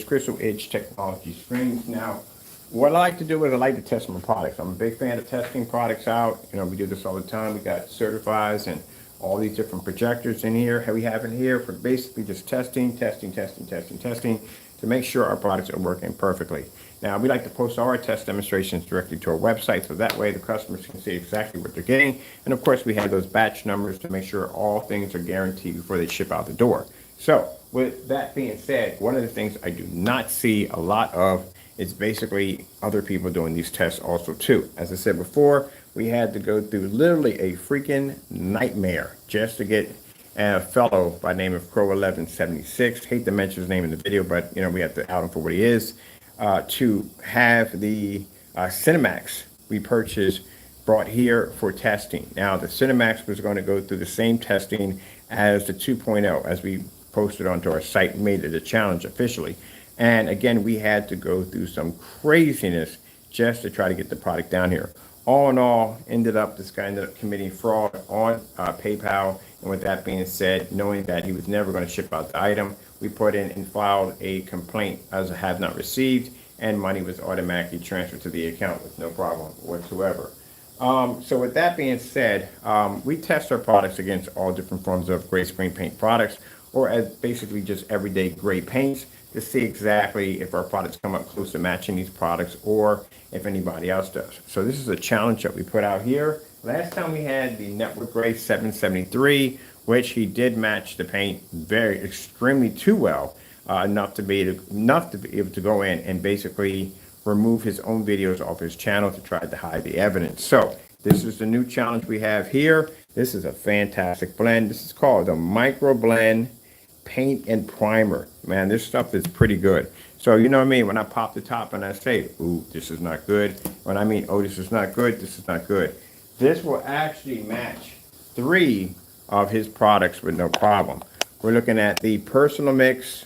Crystal Edge Technology screens. Now, what I like to do is I like to test my products. I'm a big fan of testing products out. You know, we do this all the time. We got certifies and all these different projectors in here. We have in here for basically just testing to make sure our products are working perfectly. Now, we like to post all our test demonstrations directly to our website, so that way the customers can see exactly what they're getting. And of course, we have those batch numbers to make sure all things are guaranteed before they ship out the door. So, with that being said, one of the things I do not see a lot of is basically other people doing these tests also too. As I said before, we had to go through literally a freaking nightmare just to get a fellow by the name of Crow1176, hate to mention his name in the video, but you know, we have to out him for what he is, to have the Cinemax we purchased brought here for testing. Now, the Cinemax was going to go through the same testing as the 2.0, as we posted onto our site, made it a challenge officially. And again, we had to go through some craziness just to try to get the product down here. All in all, this guy ended up committing fraud on PayPal. And with that being said, knowing that he was never going to ship out the item, we put in and filed a complaint as a have not received, and money was automatically transferred to the account with no problem whatsoever. So with that being said, we test our products against all different forms of gray screen paint products, or as basically just everyday gray paints, to see exactly if our products come up close to matching these products or if anybody else does. So this is a challenge that we put out here. Last time we had the Network Gray 773, which he did match the paint extremely too well, enough to be able to go in and basically remove his own videos off his channel to try to hide the evidence. So this is the new challenge we have here. This is a fantastic blend. This is called the microblend paint and primer. Man, this stuff is pretty good. So you know what I mean, when I pop the top and I say, ooh, this is not good, when I mean, oh, this is not good, this is not good, this will actually match 3 of his products with no problem. We're looking at the Personal Mix,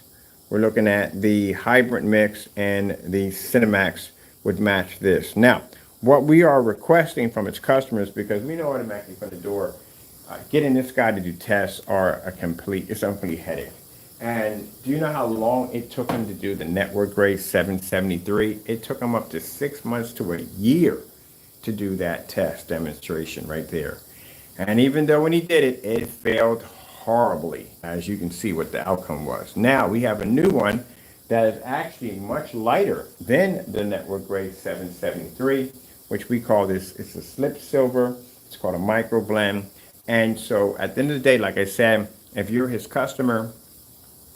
we're looking at the Hybrid Mix, and the Cinemax would match this. Now, what we are requesting from its customers, because we know automatically from the door, getting this guy to do tests are a complete headache. And do you know how long it took him to do the Network Gray 773? It took him up to 6 months to a year to do that test demonstration right there. And even though when he did it, it failed horribly, as you can see what the outcome was. Now we have a new one that is actually much lighter than the Network Gray 773, which we call this, it's a slip silver. It's called a microblend. And so at the end of the day, like I said, if you're his customer,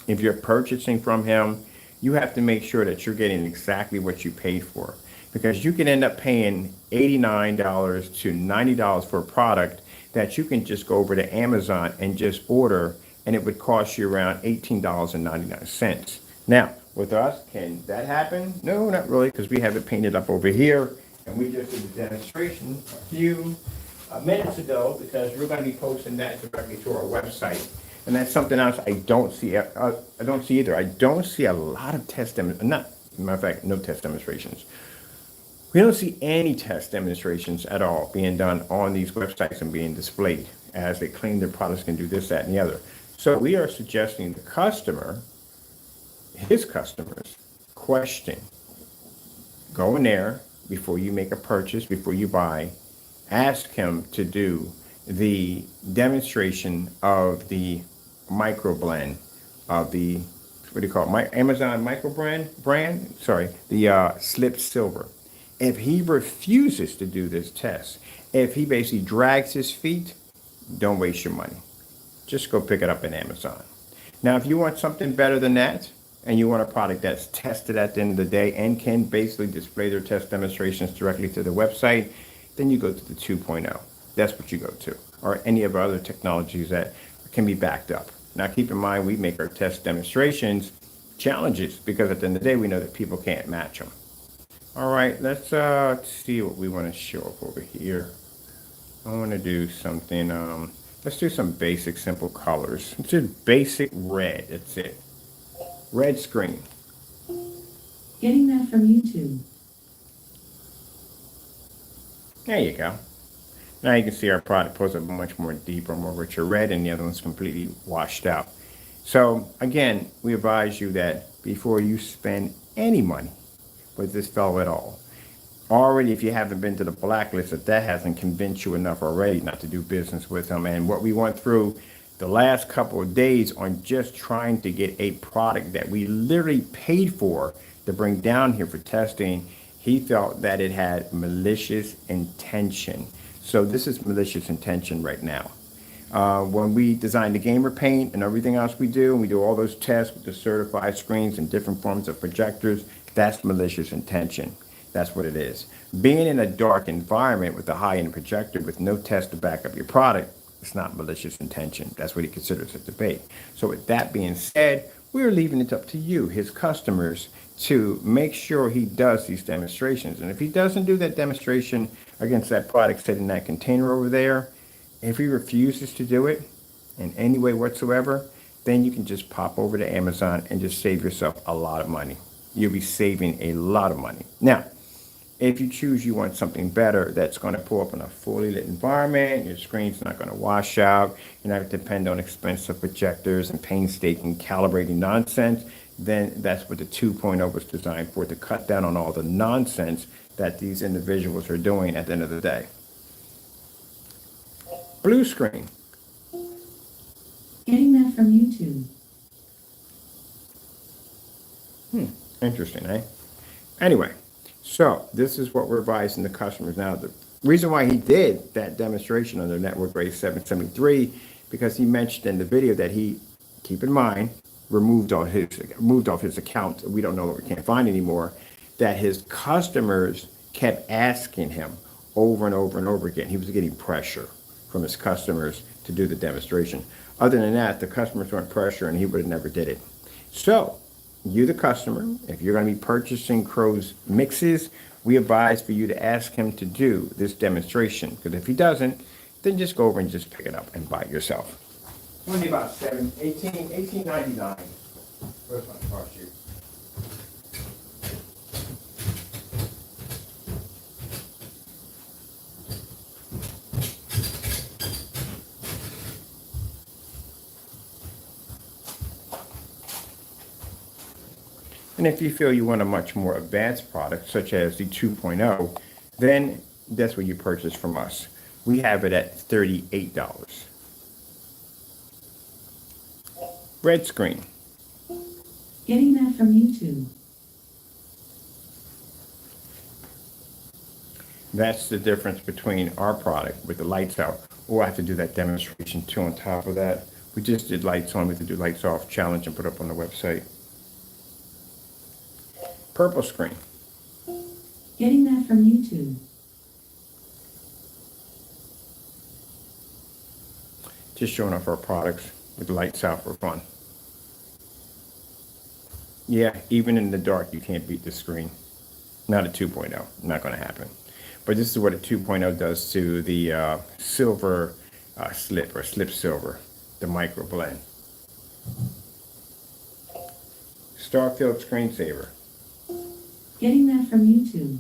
if you're purchasing from him, you have to make sure that you're getting exactly what you paid for. Because you can end up paying $89 to $90 for a product that you can just go over to Amazon and just order, and it would cost you around $18.99. Now, with us, can that happen? No, not really, because we have it painted up over here, and we just did the demonstration a few minutes ago, because we're going to be posting that directly to our website. And that's something else I don't see. I don't see either. I don't see a lot of test demonstrations. Matter of fact, no test demonstrations. We don't see any test demonstrations at all being done on these websites and being displayed as they claim their products can do this, that, and the other. So we are suggesting the customer, his customers, question. Go in there before you make a purchase, before you buy. Ask him to do the demonstration of the microblend of the, what do you call it, Amazon microblend the slip silver. If he refuses to do this test, if he basically drags his feet, don't waste your money. Just go pick it up in Amazon. Now, if you want something better than that, and you want a product that's tested at the end of the day and can basically display their test demonstrations directly to the website, then you go to the 2.0. That's what you go to, or any of our other technologies that can be backed up. Now, keep in mind, we make our test demonstrations challenges, because at the end of the day, we know that people can't match them. All right, let's see what we want to show up over here. I want to do something, let's do some basic, simple colors. Let's do basic red, that's it. Red screen. Getting that from YouTube. There you go. Now you can see our product pulls up much more deeper, more richer red, and the other one's completely washed out. So again, we advise you that before you spend any money with this fellow at all, already if you haven't been to the blacklist, if that hasn't convinced you enough already not to do business with him. And what we went through the last couple of days on just trying to get a product that we literally paid for to bring down here for testing, he felt that it had malicious intention. So this is malicious intention right now. When we design the gamer paint and everything else we do, and we do all those tests with the certified screens and different forms of projectors, that's malicious intention. That's what it is. Being in a dark environment with a high-end projector with no test to back up your product, it's not malicious intention. That's what he considers it to be. So with that being said, we're leaving it up to you, his customers, to make sure he does these demonstrations. And if he doesn't do that demonstration against that product sitting in that container over there, if he refuses to do it in any way whatsoever, then you can just pop over to Amazon and just save yourself a lot of money. You'll be saving a lot of money. Now, if you choose you want something better that's going to pull up in a fully lit environment, your screen's not going to wash out, you're not going to depend on expensive projectors and painstaking calibrating nonsense, then that's what the 2.0 was designed for, to cut down on all the nonsense that these individuals are doing at the end of the day. Blue screen. Getting that from YouTube. Interesting, eh? Anyway, so this is what we're advising the customers. Now, the reason why he did that demonstration under Network Grade 773, because he mentioned in the video that he, keep in mind, removed off his account. We don't know what we can't find anymore. That his customers kept asking him over and over and over again. He was getting pressure from his customers to do the demonstration. Other than that, the customers weren't pressure and he would have never did it. So, you the customer, if you're going to be purchasing Crow's mixes, we advise for you to ask him to do this demonstration. Because if he doesn't, then just go over and just pick it up and buy it yourself. Only about $18.99. Where's my cost you? And if you feel you want a much more advanced product, such as the 2.0, then that's what you purchase from us. We have it at $38. Red screen. Getting that from YouTube. That's the difference between our product with the lights out. Or I have to do that demonstration too on top of that. We just did lights on, we have to do lights off challenge and put up on the website. Purple screen. Getting that from YouTube. Just showing off our products with the lights out for fun. Yeah, even in the dark, you can't beat the screen. Not a 2.0, not going to happen. But this is what a 2.0 does to the silver slip or slip silver, the microblend. Starfield screensaver. Getting that from YouTube.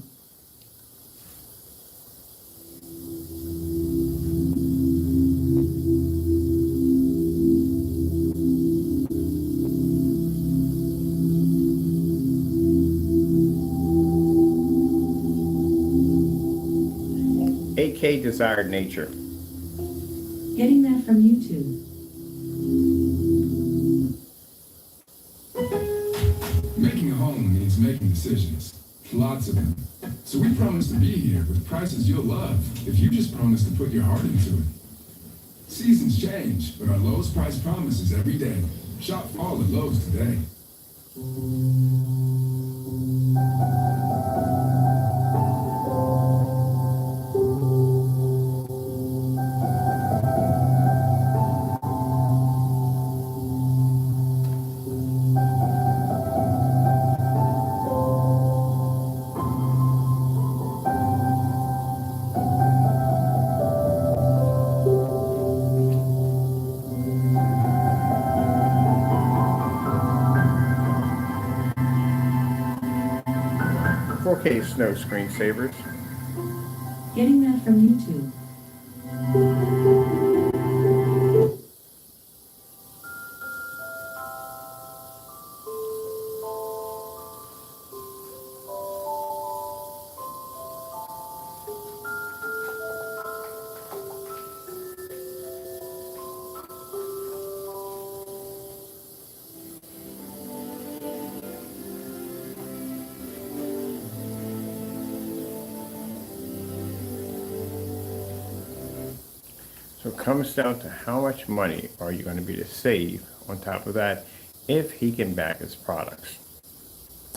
AK Desired Nature. Getting that from YouTube. Making a home means making decisions. Lots of them. So we promise to be here with prices you'll love if you just promise to put your heart into it. Seasons change, but our lowest price promise is every day. Shop fall at Lowe's today. Okay, snow screensavers. Getting that from YouTube. it comes down to how much money are you going to be to save on top of that if he can back his products.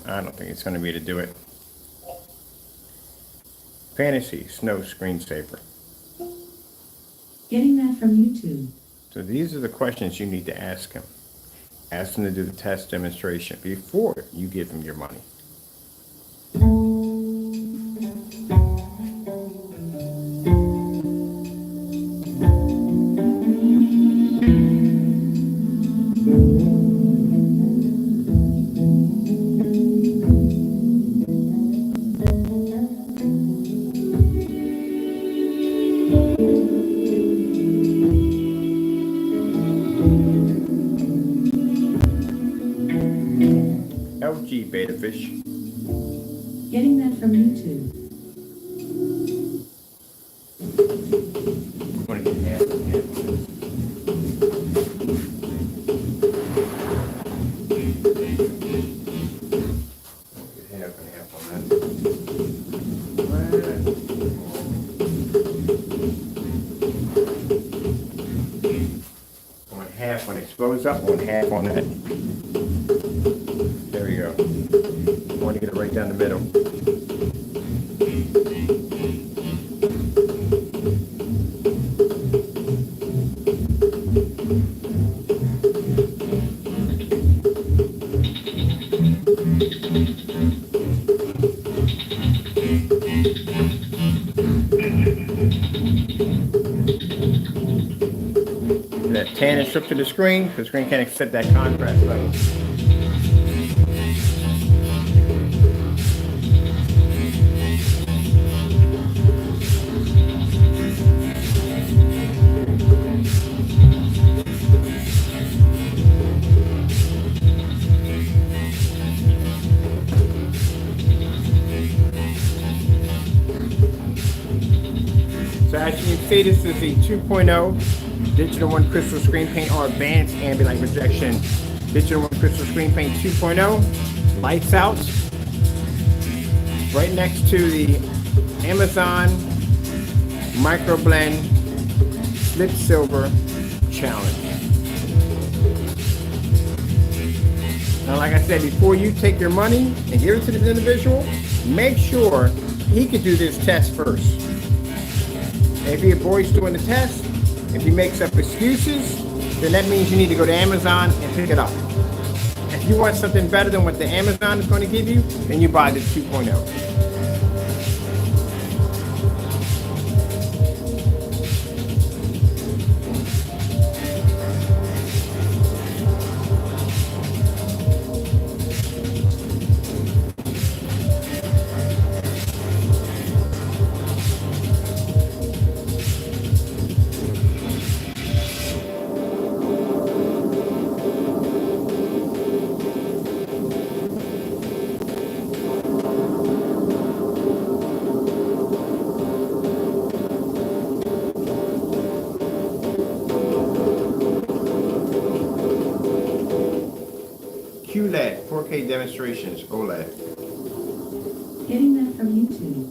I don't think it's going to be to do it. Fantasy Snow Screensaver. Getting that from YouTube. So these are the questions you need to ask him. Ask him to do the test demonstration before you give him your money. LG Beta Fish. Getting that from YouTube. I'm going to get half and half. Get half and half on that. One half when it explodes up, one half on that. There we go. I want to get it right down the middle. That tan is stripped to the screen, because the screen can't accept that contrast level. So as you can see, this is the 2.0 Digital One Crystal Screen Paint or Advanced Ambient Light Projection Digital One Crystal Screen Paint 2.0. Lights out. Right next to the Amazon Microblend Slip Silver Challenge. Now, like I said, before you take your money and give it to this individual, make sure he can do this test first. If he avoids doing the test, if he makes up excuses, then that means you need to go to Amazon and pick it up. If you want something better than what the Amazon is going to give you, then you buy the 2.0. QLED 4K demonstrations, OLED. Getting that from YouTube.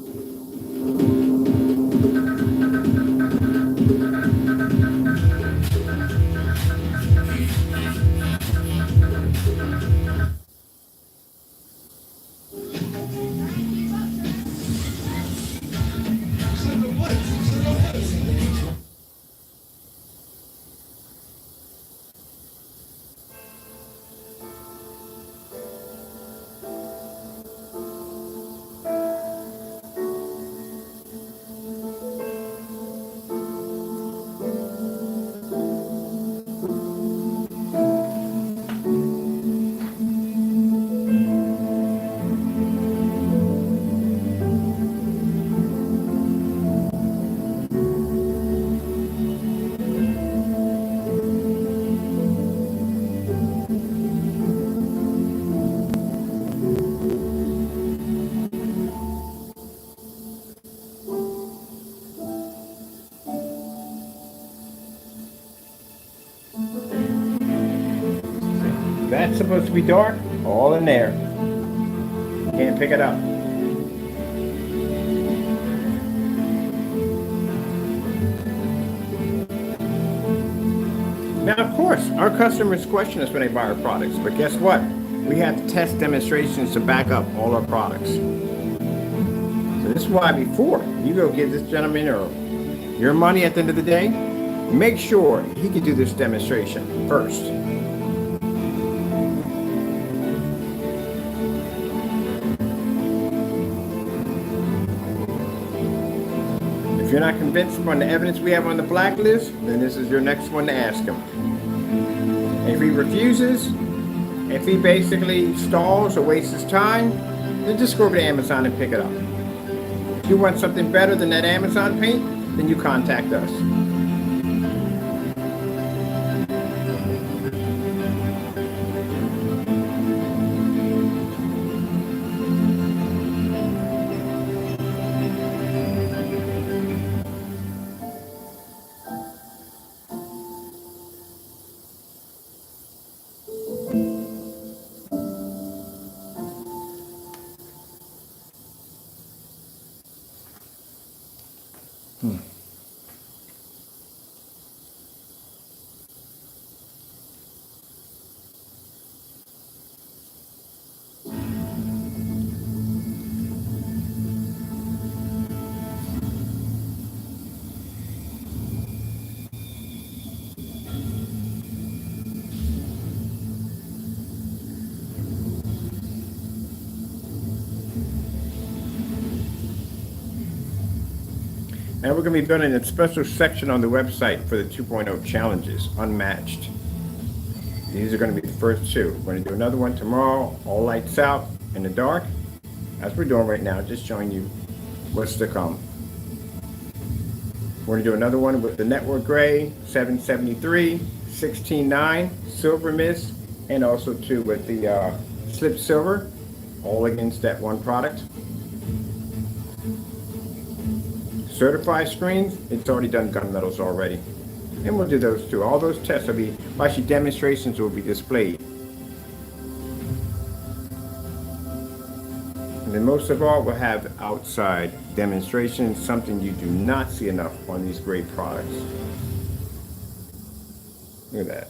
That's supposed to be dark, all in there. Can't pick it up. Now, of course, our customers question us when they buy our products, but guess what? We have test demonstrations to back up all our products. So this is why before you go give this gentleman or your money at the end of the day, make sure he can do this demonstration first. If you're not convinced on the evidence we have on the blacklist, then this is your next one to ask him. If he refuses, if he basically stalls or wastes his time, then just go over to Amazon and pick it up. If you want something better than that Amazon paint, then you contact us. Now we're going to be building a special section on the website for the 2.0 challenges, unmatched. These are going to be the first two. We're going to do another one tomorrow, all lights out in the dark, as we're doing right now, just showing you what's to come. We're going to do another one with the network gray, 773, 16.9, silver mist, and also two with the slip silver, all against that one product. Certified screens, it's already done gunmetals already. And we'll do those too. All those tests will be, actually demonstrations will be displayed. And then most of all, we'll have outside demonstrations, something you do not see enough on these great products. Look at that.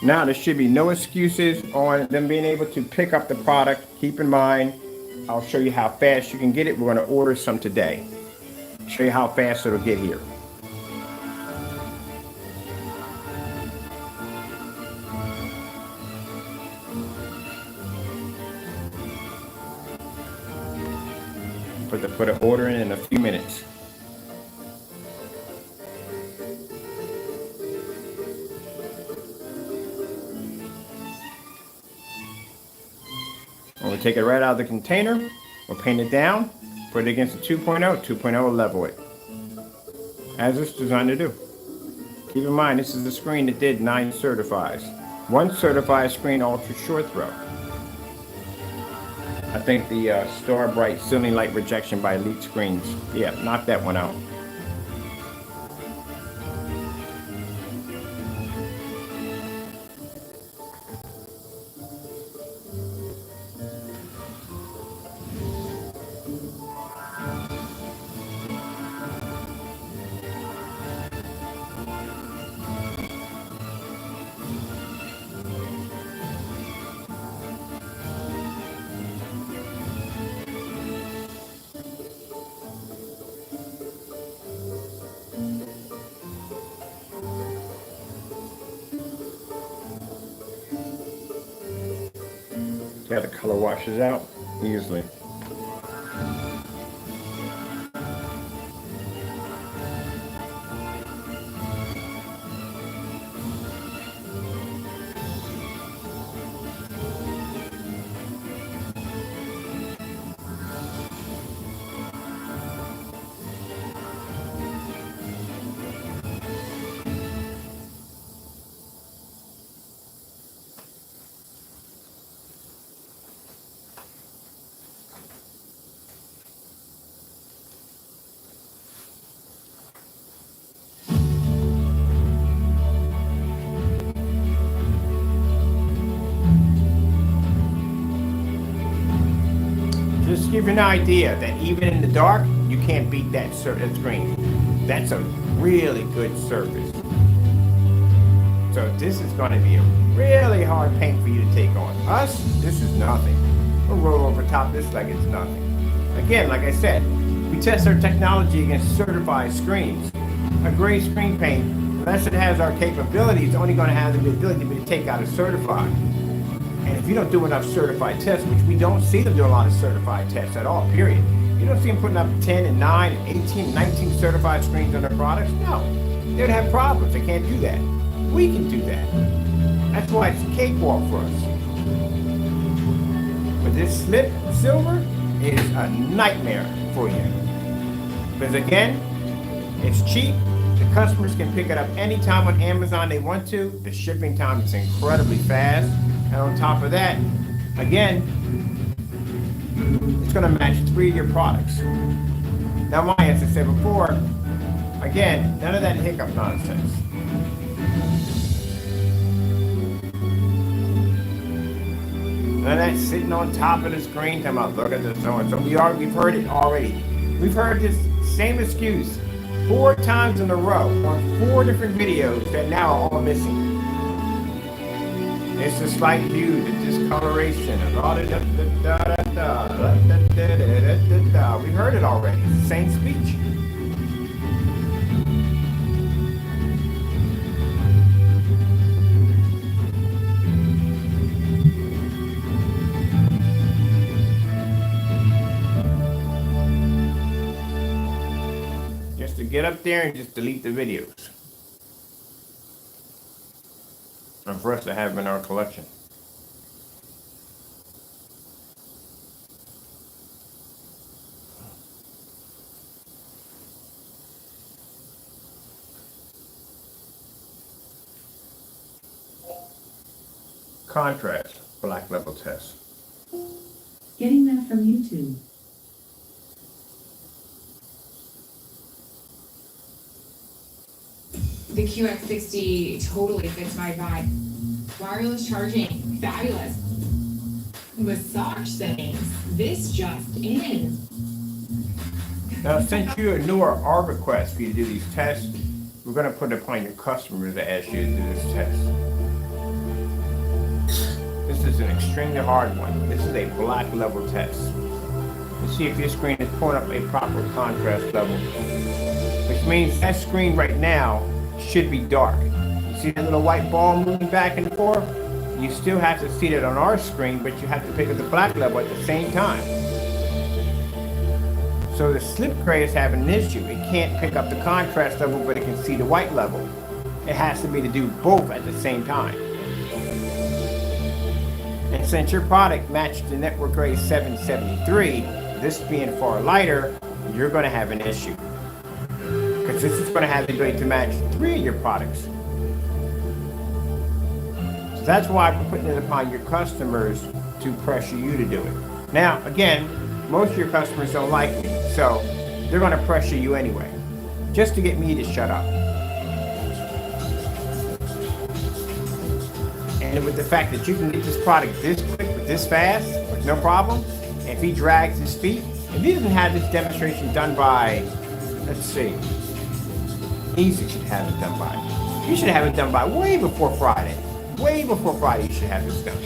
Now, there should be no excuses on them being able to pick up the product. Keep in mind, I'll show you how fast you can get it. We're going to order some today. Show you how fast it'll get here. Put an order in a few minutes. We'll take it right out of the container, we'll paint it down, put it against the 2.0 will level it. As it's designed to do. Keep in mind, this is the screen that did 9 certifies. 1 certified screen ultra short throw. I think the Star Bright ceiling light rejection by Elite Screens. Yeah, knock that one out. See how the color washes out easily. Just to give you an idea that even in the dark, you can't beat that screen. That's a really good surface. So this is going to be a really hard paint for you to take on. Us, this is nothing. We'll roll over top of this like it's nothing. Again, like I said, we test our technology against certified screens. A gray screen paint, unless it has our capabilities, is only going to have the ability to take out a certified. And if you don't do enough certified tests, which we don't see them do a lot of certified tests at all, period. You don't see them putting up 10 and 9 and 18 and 19 certified screens on their products. No, they'd have problems. They can't do that. We can do that. That's why it's a cakewalk for us. But this slip silver is a nightmare for you. Because again, it's cheap. The customers can pick it up anytime on Amazon they want to. The shipping time is incredibly fast. And on top of that, again, it's going to match 3 of your products. Now, as I said before, again, none of that hiccup nonsense. None of that sitting on top of the screen talking about, look at this so-and-so. We've heard it already. We've heard this same excuse 4 times in a row on 4 different videos that now are all missing. It's the slight hue, the discoloration, and all the we heard it already. It's the same speech. Just to get up there and just delete the videos. And for us to have in our collection. Contrast, black level test. Getting that from YouTube. The QX60 totally fits my vibe. Wireless charging, fabulous. Massage settings, this just in. Now, since you're a newer our request for you to do these tests, we're going to put it upon your customers to ask you to do this test. This is an extremely hard one. This is a black level test. To see if your screen is pulling up a proper contrast level. Which means that screen right now should be dark. You see that little white ball moving back and forth? You still have to see that on our screen, but you have to pick up the black level at the same time. So the slip gray is having an issue. It can't pick up the contrast level, but it can see the white level. It has to be to do both at the same time. And since your product matched the Network Gray 773, this being far lighter, you're going to have an issue. Because this is going to have the ability to match 3 of your products. So that's why we're putting it upon your customers to pressure you to do it. Now, again, most of your customers don't like me, so they're going to pressure you anyway, just to get me to shut up. And with the fact that you can get this product this quick, this fast, with no problem, and if he drags his feet, if he doesn't have this demonstration done by, let's see, easy should have it done by. You should have it done by way before Friday. Way before Friday you should have this done.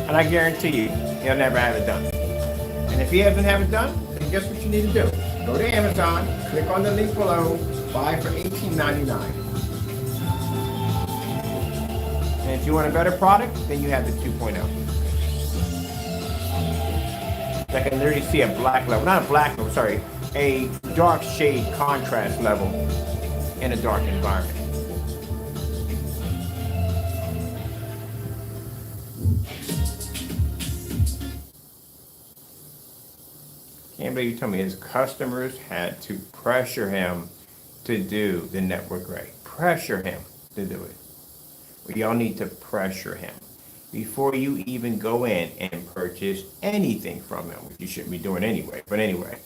And I guarantee you, he'll never have it done. And if he doesn't have it done, then guess what you need to do? Go to Amazon, click on the link below, buy for $18.99. And if you want a better product, then you have the 2.0. I can literally see a black level, not a black level, sorry, a dark shade contrast level in a dark environment. Can't believe you told me his customers had to pressure him to do the Network Gray. Pressure him to do it. Well, y'all need to pressure him before you even go in and purchase anything from him, which you shouldn't be doing anyway. But anyway,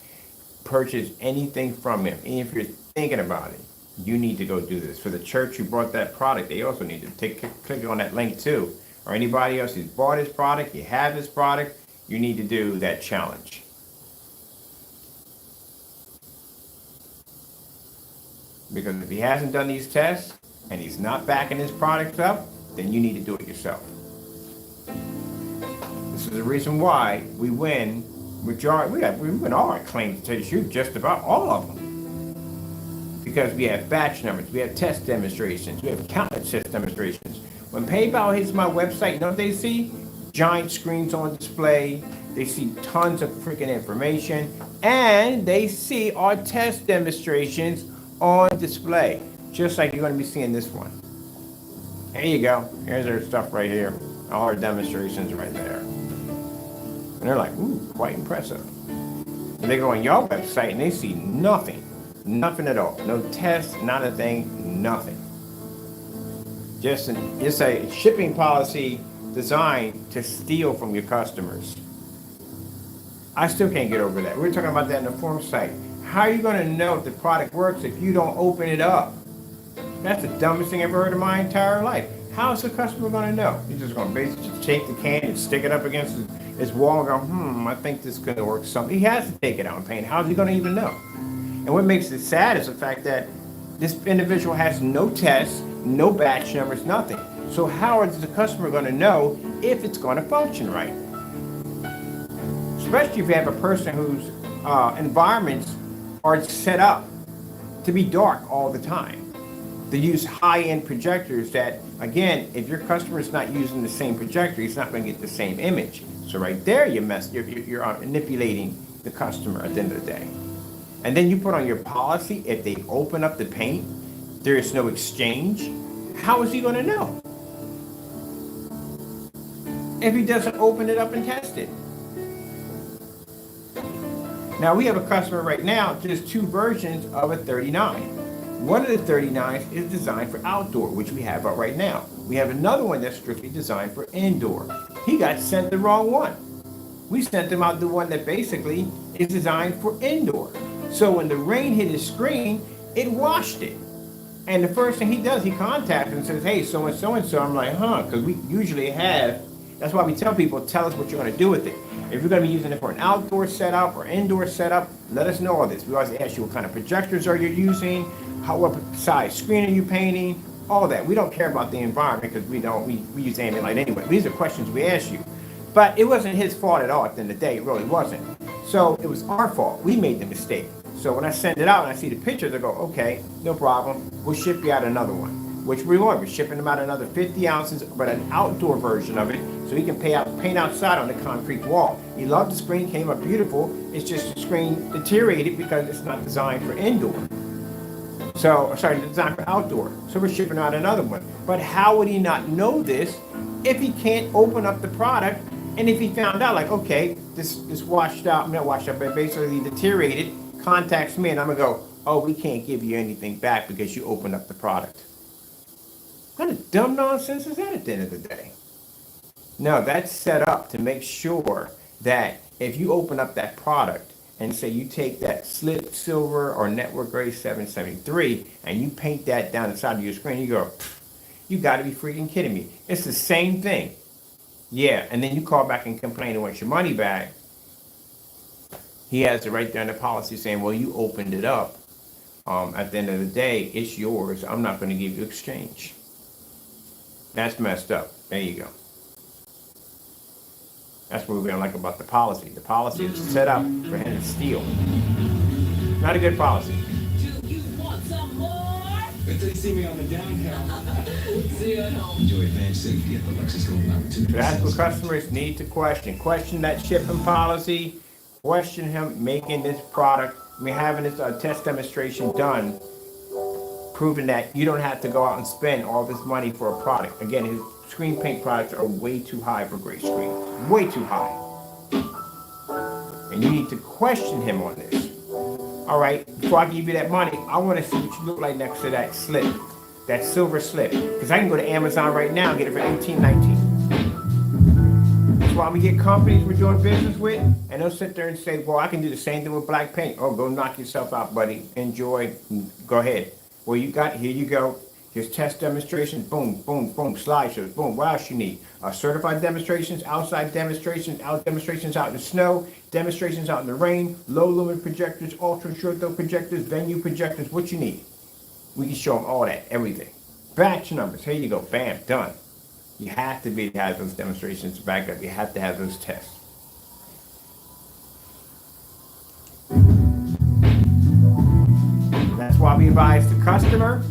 purchase anything from him. And if you're thinking about it, you need to go do this. For the church who bought that product, they also need to click on that link too. or anybody else who's bought his product, you have his product, you need to do that challenge. Because if he hasn't done these tests and he's not backing his products up, then you need to do it yourself. This is the reason why we win majority. We win all our claims to the truth, just about all of them. Because we have batch numbers, we have test demonstrations, we have countless test demonstrations. When PayPal hits my website, you know what they see? Giant screens on display. They see tons of freaking information, and they see our test demonstrations on display, just like you're going to be seeing this one. There you go. Here's our stuff right here. All our demonstrations right there. And they're like, ooh, quite impressive. And they go on your website and they see nothing. Nothing at all. No test, not a thing, nothing. Just it's a shipping policy designed to steal from your customers. I still can't get over that. We were talking about that in the forum site. How are you going to know if the product works if you don't open it up? That's the dumbest thing I've ever heard in my entire life. How is the customer going to know? He's just going to basically just take the can and stick it up against his wall and go, I think this is going to work something. He has to take it out and paint. How's he going to even know? And what makes it sad is the fact that this individual has no tests, no batch numbers, nothing. So how is the customer going to know if it's going to function right? Especially if you have a person whose environments are set up to be dark all the time. They use high-end projectors that, again, if your customer is not using the same projector, he's not going to get the same image. So right there, you're manipulating the customer at the end of the day. And then you put on your policy, if they open up the paint, there is no exchange. How is he going to know if he doesn't open it up and test it? Now, we have a customer right now, there's two versions of a 39. One of the 39s is designed for outdoor, which we have out right now. We have another one that's strictly designed for indoor. He got sent the wrong one. We sent him out the one that basically is designed for indoor. So when the rain hit his screen, it washed it. And the first thing he does, he contacts and says, hey, so-and-so. I'm like, because we usually have, that's why we tell people, tell us what you're going to do with it. If you're going to be using it for an outdoor setup or indoor setup, let us know all this. We always ask you what kind of projectors are you using, what size screen are you painting, all that. We don't care about the environment because we use ambient light anyway. These are questions we ask you. But it wasn't his fault at all at the end of the day. It really wasn't. So it was our fault. We made the mistake. So when I send it out and I see the pictures, I go, okay, no problem. We'll ship you out another one, which we want. We're shipping them out another 50 ounces, but an outdoor version of it, so he can paint outside on the concrete wall. He loved the screen, came up beautiful. It's just the screen deteriorated because it's not designed for indoor. Designed for outdoor. So we're shipping out another one. But how would he not know this if he can't open up the product? And if he found out, like, okay, this washed out, not washed out, but basically deteriorated, contacts me and I'm going to go, oh, we can't give you anything back because you opened up the product. What kind of dumb nonsense is that at the end of the day? No, that's set up to make sure that if you open up that product and say you take that slip silver or network gray 773 and you paint that down the side of your screen, you go, you got to be freaking kidding me. It's the same thing. Yeah, and then you call back and complain and want your money back. He has it right there in the policy saying, well, you opened it up. At the end of the day, it's yours. I'm not going to give you exchange. That's messed up. There you go. That's what we don't like about the policy. The policy is set up for him to steal. Not a good policy. Do you want some more? If they see me on the downhill. See you at home. Enjoy advanced safety at the Lexus Golden Opportunity. That's what customers need to question. Question that shipping policy. Question him making this product. Having this test demonstration done, proving that you don't have to go out and spend all this money for a product. Again, his screen paint products are way too high for gray screen. Way too high. And you need to question him on this. All right, before I give you that money, I want to see what you look like next to that slip, that silver slip. Because I can go to Amazon right now and get it for $18.19. That's why we get companies we're doing business with, and they'll sit there and say, well, I can do the same thing with black paint. Oh, go knock yourself out, buddy. Enjoy. Go ahead. Well, here you go. Here's test demonstrations, boom, boom, boom, slideshows, boom. What else you need? Certified demonstrations, outside demonstrations, demonstrations out in the snow, demonstrations out in the rain, low lumen projectors, ultra short throw projectors, venue projectors, what you need. We can show them all that, everything. Batch numbers, here you go, bam, done. You have to have those demonstrations to back up. You have to have those tests. That's why we advise the customer,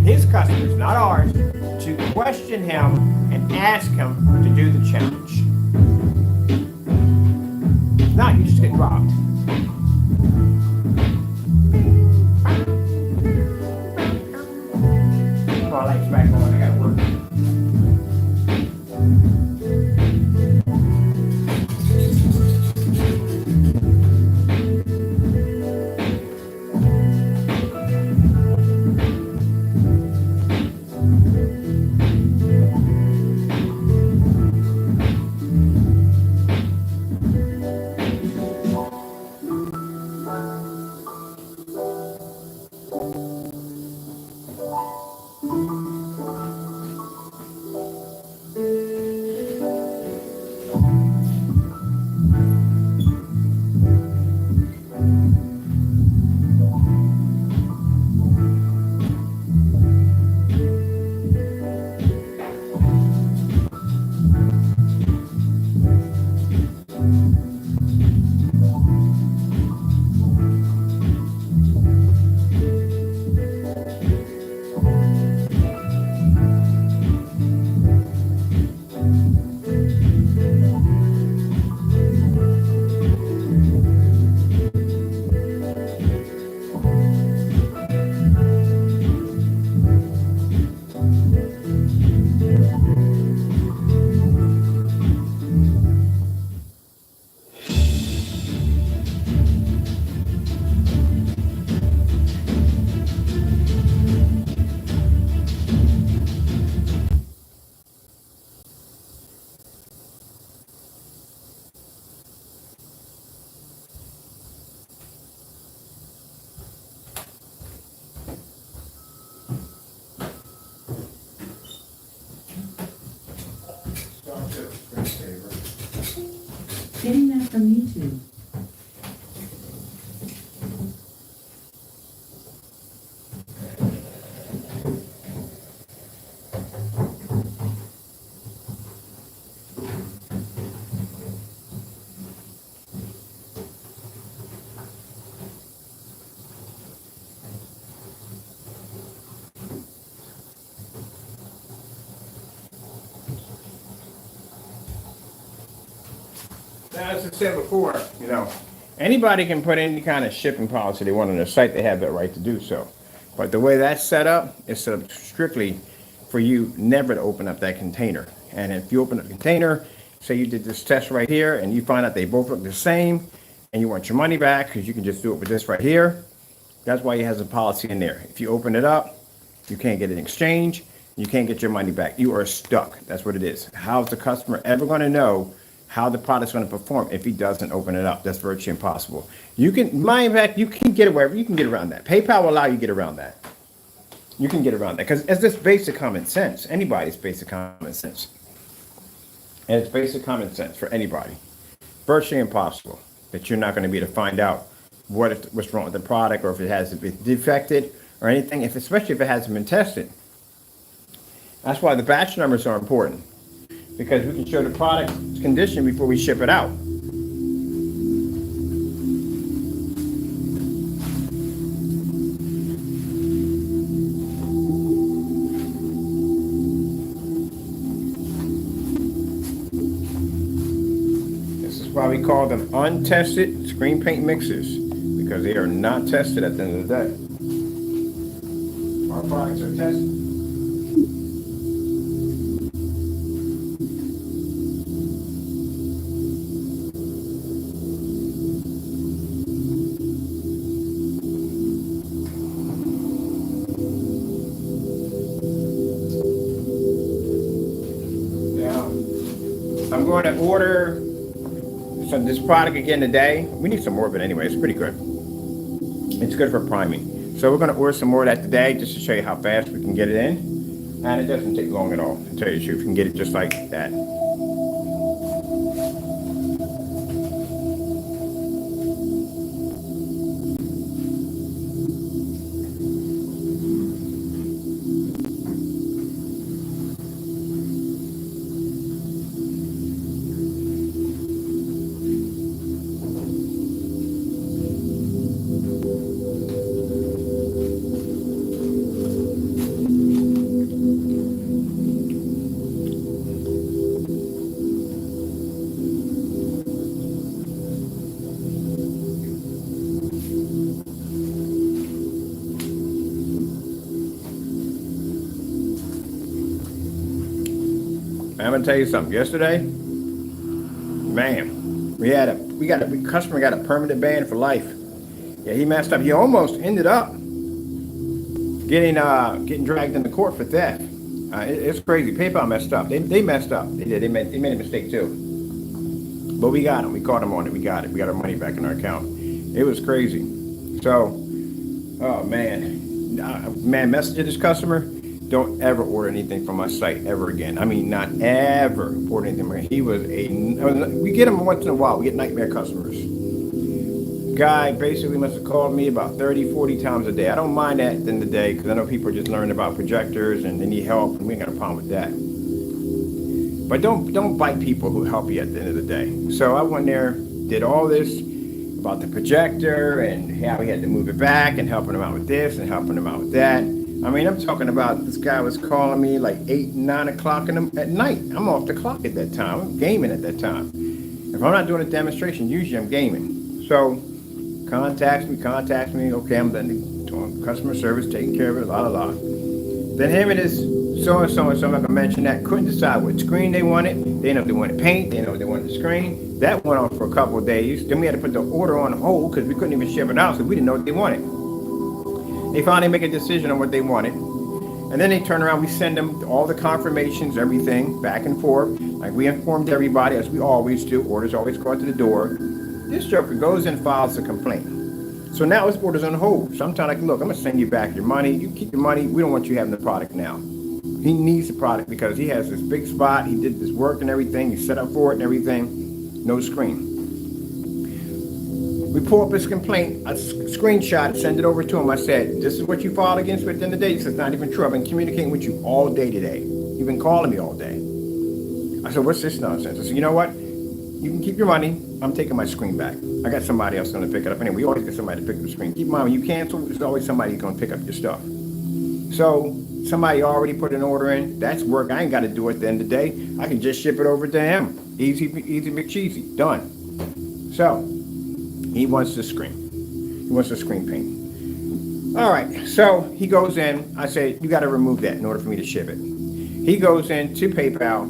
his customers, not ours, to question him and ask him to do the challenge. If not, you just get robbed. My lights back on, I gotta work. Getting that from YouTube. Now, as I said before, anybody can put any kind of shipping policy they want on their site. They have that right to do so. But the way that's set up, it's set up strictly for you never to open up that container. And if you open up the container, say you did this test right here, and you find out they both look the same, and you want your money back, because you can just do it with this right here, that's why he has a policy in there. If you open it up, you can't get an exchange, you can't get your money back. You are stuck. That's what it is. How's the customer ever going to know how the product's going to perform if he doesn't open it up? That's virtually impossible. You can, money back, you can get away, you can get around that. PayPal will allow you to get around that. You can get around that because it's just basic common sense. Anybody's basic common sense. And it's basic common sense for anybody. Virtually impossible that you're not going to be able to find out what's wrong with the product, or if it has been defected or anything, especially if it hasn't been tested. That's why the batch numbers are important, because we can show the product's condition before we ship it out. This is why we call them untested screen paint mixers, because they are not tested at the end of the day. Our products are tested. I'm going to order this product again today. We need some more of it anyway. It's pretty good. It's good for priming. So we're gonna order some more of that today, just to show you how fast we can get it in. And it doesn't take long at all, to tell you the truth. You can get it just like that. I'm gonna tell you something. Yesterday, man, we got a customer got a permanent ban for life. Yeah, he messed up. He almost ended up getting dragged into court for theft. It's crazy. PayPal messed up. They messed up. They did. They made a mistake too. But we got him. We caught him on it. We got it. We got our money back in our account. It was crazy. So, oh man, message to this customer. Don't ever order anything from my site ever again. I mean, not ever order anything. He was we get him once in a while. We get nightmare customers. Guy basically must have called me about 30, 40 times a day. I don't mind that at the end of the day, because I know people are just learning about projectors and they need help, and we ain't got a problem with that. But don't bite people who help you at the end of the day. So I went there, did all this about the projector and how we had to move it back and helping him out with this and helping him out with that. I mean, I'm talking about this guy was calling me like 8, 9 o'clock at night. I'm off the clock at that time. I'm gaming at that time. If I'm not doing a demonstration, usually I'm gaming. So contacts me. Okay, I'm done doing customer service, taking care of it, la la la. Then him and his so-and-so, I'm not going to mention that, couldn't decide what screen they wanted. They know if they wanted paint. They know if they wanted the screen. That went on for a couple of days. Then we had to put the order on hold because we couldn't even ship it out because we didn't know what they wanted. They finally make a decision on what they wanted. And then they turn around, we send them all the confirmations, everything, back and forth. Like we informed everybody, as we always do. Orders always go out to the door. This joker goes and files a complaint. So now his order's on hold. So I'm telling him, look, I'm going to send you back your money. You keep your money. We don't want you having the product now. He needs the product because he has this big spot. He did this work and everything. He set up for it and everything. No screen. We pull up his complaint, a screenshot, send it over to him. I said, this is what you filed against me at the end of the day. He says, it's not even true. I've been communicating with you all day today. You've been calling me all day. I said, what's this nonsense? I said, you know what? You can keep your money. I'm taking my screen back. I got somebody else going to pick it up. Anyway, we always get somebody to pick up the screen. Keep in mind, when you cancel, there's always somebody going to pick up your stuff. So somebody already put an order in. That's work. I ain't got to do it at the end of the day. I can just ship it over to him. Easy, McCheesy. Done. So he wants the screen. He wants the screen paint. All right. So he goes in. I say, you got to remove that in order for me to ship it. He goes in to PayPal,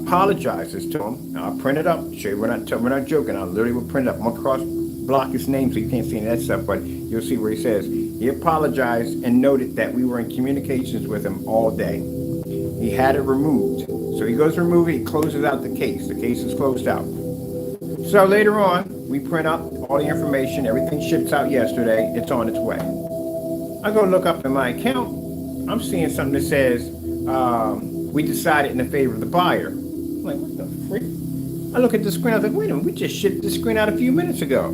apologizes to him. I'll print it up. Show you, we're not joking. I literally will print it up. I'm going to cross block his name so you can't see any of that stuff, but you'll see where he says, he apologized and noted that we were in communications with him all day. He had it removed. So he goes to remove it. He closes out the case. The case is closed out. So later on, we print up all the information. Everything ships out yesterday. It's on its way. I go look up in my account. I'm seeing something that says, we decided in the favor of the buyer. I'm like, what the freak? I look at the screen. I was like, wait a minute. We just shipped this screen out a few minutes ago.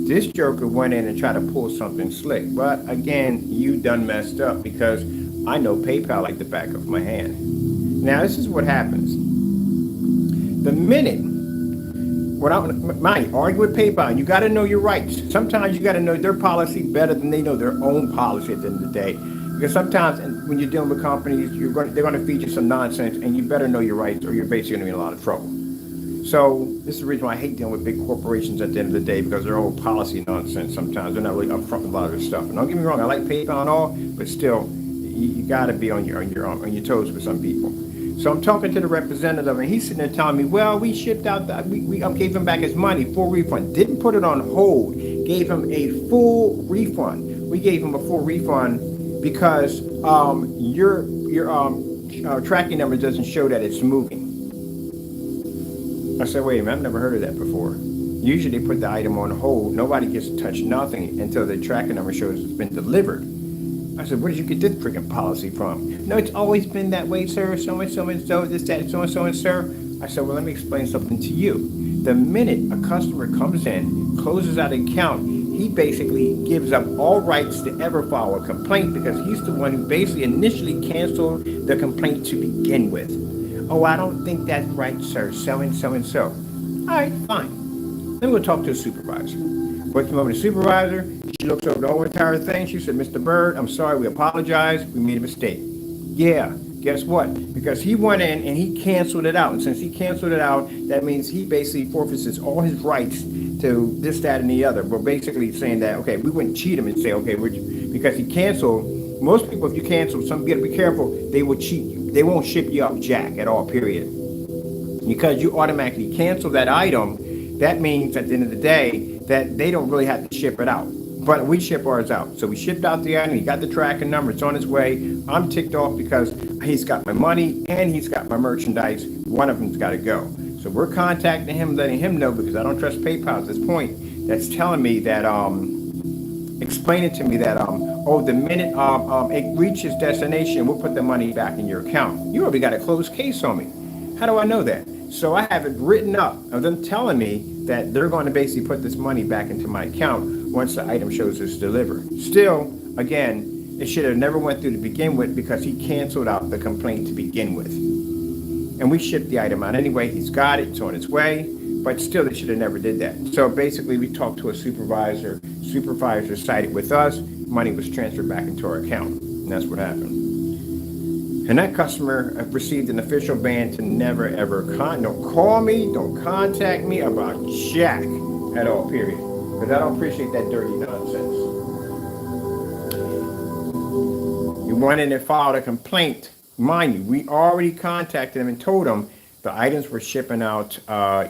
This joker went in and tried to pull something slick. But again, you done messed up because I know PayPal like the back of my hand. Now, this is what happens. The minute when I argue with PayPal, you got to know your rights. Sometimes you got to know their policy better than they know their own policy at the end of the day. Because sometimes when you're dealing with companies, they're going to feed you some nonsense, and you better know your rights, or you're basically going to be in a lot of trouble. So this is the reason why I hate dealing with big corporations at the end of the day, because their whole policy nonsense sometimes. They're not really upfront with a lot of this stuff. And don't get me wrong, I like PayPal and all, but still, you got to be on your toes with some people. So I'm talking to the representative, and he's sitting there telling me, well, we shipped out, we gave him back his money, full refund. Didn't put it on hold, gave him a full refund. We gave him a full refund because your tracking number doesn't show that it's moving. I said, wait a minute, I've never heard of that before. Usually they put the item on hold. Nobody gets to touch nothing until the tracking number shows it's been delivered. I said, where did you get this freaking policy from? No, it's always been that way, sir. So and so and so, this, that, so and sir. I said, well, let me explain something to you. The minute a customer comes in, closes out an account, he basically gives up all rights to ever file a complaint because he's the one who basically initially canceled the complaint to begin with. Oh, I don't think that's right, sir. So and so and so. All right, fine. Then we'll talk to the supervisor. What's over the supervisor? She looks over the whole entire thing. She said, Mr. Bird, I'm sorry, we apologize. We made a mistake. Yeah, guess what? Because he went in and he canceled it out. And since he canceled it out, that means he basically forfeits all his rights to this, that, and the other. We're basically saying that, okay, we wouldn't cheat him and say, okay, because he canceled. Most people, if you cancel, some you gotta be careful, they will cheat you. They won't ship you up jack at all, period. Because you automatically cancel that item, that means at the end of the day that they don't really have to ship it out. But we ship ours out. So we shipped out the item, he got the tracking number, it's on its way. I'm ticked off because he's got my money and he's got my merchandise. One of them's gotta go. So we're contacting him, letting him know, because I don't trust PayPal at this point, that's telling me that, explaining to me that, oh, the minute it reaches destination, we'll put the money back in your account. You already got a closed case on me. How do I know that? So I have it written up of them telling me that they're going to basically put this money back into my account once the item shows it's delivered. Still, again, it should have never went through to begin with because he canceled out the complaint to begin with. And we shipped the item out anyway. He's got it. It's on its way. But still, they should have never did that. So basically, we talked to a supervisor. Supervisor sided with us. Money was transferred back into our account. And that's what happened. And that customer received an official ban to never, ever, don't call me, don't contact me about jack at all, period. Because I don't appreciate that dirty nonsense. You went in and filed a complaint. Mind you, we already contacted them and told them the items were shipping out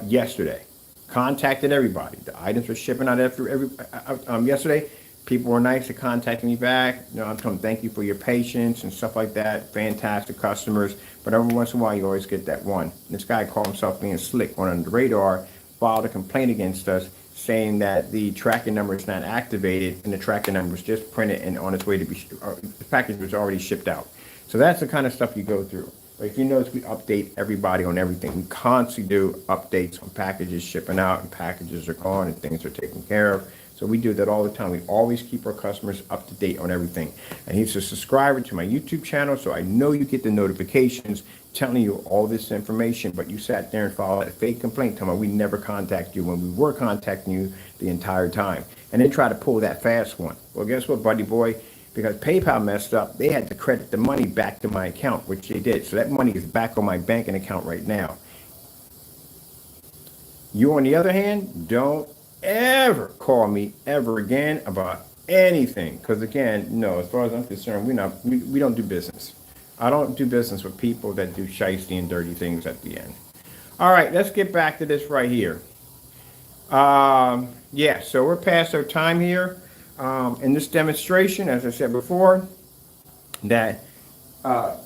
yesterday. Contacted everybody. The items were shipping out yesterday. People were nice to contact me back. You know, I'm telling them thank you for your patience and stuff like that. Fantastic customers. But every once in a while, you always get that one. This guy called himself being slick, went under the radar, filed a complaint against us, saying that the tracking number is not activated and the tracking number is just printed and on its way to be, the package was already shipped out. So that's the kind of stuff you go through. But if you notice, we update everybody on everything. We constantly do updates on packages shipping out and packages are gone and things are taken care of. So we do that all the time. We always keep our customers up to date on everything. And he's a subscriber to my YouTube channel, so I know you get the notifications telling you all this information, but you sat there and filed a fake complaint telling me we never contact you when we were contacting you the entire time. And then try to pull that fast one. Well, guess what, buddy boy? Because PayPal messed up, they had to credit the money back to my account, which they did. So that money is back on my banking account right now. You, on the other hand, don't ever call me ever again about anything. Because again, no, as far as I'm concerned, we don't do business. I don't do business with people that do shiesty and dirty things at the end. All right, let's get back to this right here. Yeah, so we're past our time here. In this demonstration, as I said before, that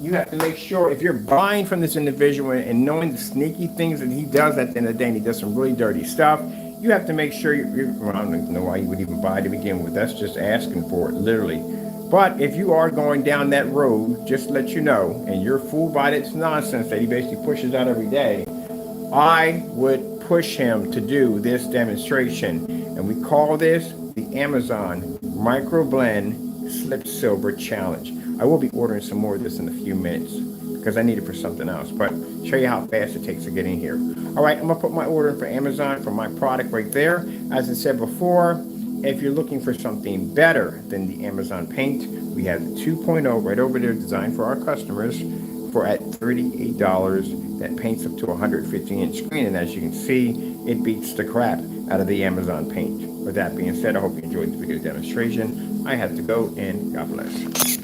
you have to make sure if you're buying from this individual and knowing the sneaky things that he does at the end of the day, and he does some really dirty stuff, you have to make sure well, I don't even know why you would even buy to begin with. That's just asking for it, literally. But if you are going down that road, just to let you know, and you're fooled by this nonsense that he basically pushes out every day, I would push him to do this demonstration. And we call this the Amazon Microblend Slip Silver Challenge. I will be ordering some more of this in a few minutes because I need it for something else, but show you how fast it takes to get in here. All right, I'm gonna put my order in for Amazon for my product right there. As I said before, if you're looking for something better than the Amazon Paint, we have the 2.0 right over there designed for our customers for at $38 that paints up to a 150-inch screen. And as you can see, it beats the crap out of the Amazon Paint. With that being said, I hope you enjoyed the video demonstration. I have to go, and God bless.